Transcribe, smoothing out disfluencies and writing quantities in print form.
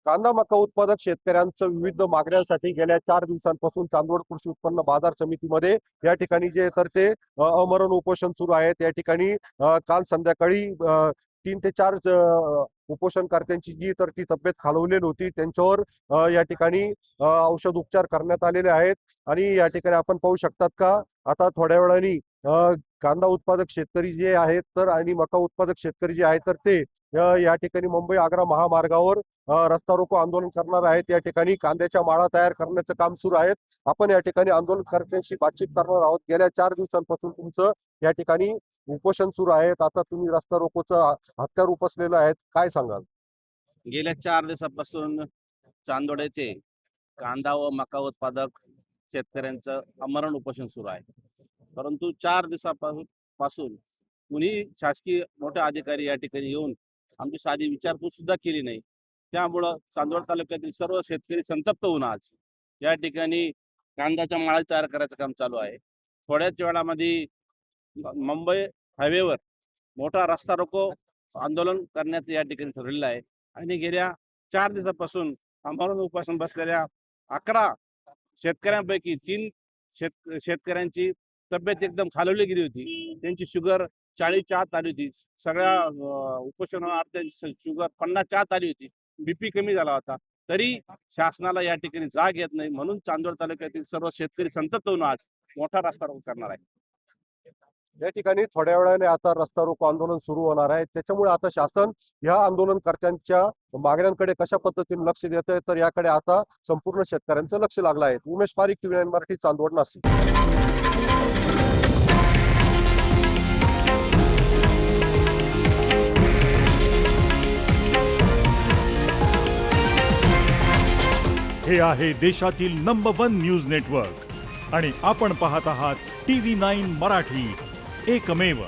कांदा मका उत्पादक शेतकऱ्यांच्या विविध मागण्यांसाठी गेल्या 4 दिवसांपासून चांदवड कृषी उत्पन्न बाजार समितीमध्ये या ठिकाणी जे तर ते आमरण उपोषण सुरू आहे। त्या ठिकाणी काल संध्याकाळी 3 ते 4 उपोषणकर्त्यांची जी तर ती तब्येत खालवलेली होती, त्यांच्यावर या ठिकाणी औषध उपचार करण्यात आलेले आहेत। आणि या ठिकाणी आपण पाहू शकतात का आता थोड्या वेळाने कांदा उत्पादक शेतकरी जे आहेत तर आणि मका उत्पादक शेतकरी जे आहेत तर ते या ठिकाणी मुंबई आग्रा महामार्गावर रस्ता रोको आंदोलन करणार आहेत। या ठिकाणी कांद्याच्या माळा तयार करण्याचं काम सुरू आहे। आपण या ठिकाणी आंदोलनकर्त्यांशी बातचीत करणार आहोत। गेल्या 4 दिवसांपासून तुमचं या ठिकाणी उपोषण सुरू आहे, आता तुम्ही रस्ता रोकोचं हत्यार उपसलेलं आहे, काय सांगाल? गेल्या 4 दिवसापासून चांदोड येथे कांदा व मका उत्पादक शेतकऱ्यांचं आमरण उपोषण सुरू आहे। परंतु 4 दिवसापासून कुणी शासकीय मोठे अधिकारी या ठिकाणी येऊन आमची साधी विचारपूस सुद्धा केली नाही। त्यामुळं चांदोड तालुक्यातील सर्व शेतकरी संतप्त होऊन आज या ठिकाणी कांद्याच्या माळा तयार करायचं काम चालू आहे। थोड्याच वेळामध्ये मुंबई हायवेवर मोठा रस्ता रोको आंदोलन करण्याचं या ठिकाणी ठरलेलं आहे। आणि गेल्या 4 दिवसापासून आमरण उपोषण बसलेल्या 11 शेतकऱ्यांपैकी 3 शेतकऱ्यांची तब्येत एकदम खालवली गेली होती। त्यांची शुगर 40च्या आत आली होती। सगळ्या उपोषणार्थ्यांची शुगर 50च्या आत आली होती। बीपी कमी झाला होता। तरी शासनाला या ठिकाणी जाग येत नाही, म्हणून चांदोड तालुक्यातील सर्व शेतकरी संतप्त होऊन आज मोठा रस्ता रोको करणार आहे। या ठिकाणी थोड्या वेळाने आता रस्ता रोको आंदोलन सुरू होणार आहे। त्याच्यामुळे आता शासन या आंदोलनकर्त्यांच्या मागण्यांकडे कशा पद्धतीने लक्ष देत आहे तर याकडे आता संपूर्ण शेतकऱ्यांचं लक्ष लागलं आहे। उमेश पारिक, TV9 मराठी, चांदवड, नाशिक। हे आहे देशातील नंबर 1 न्यूज नेटवर्क आणि आपण पाहत आहात TV9 मराठी, एकमेव।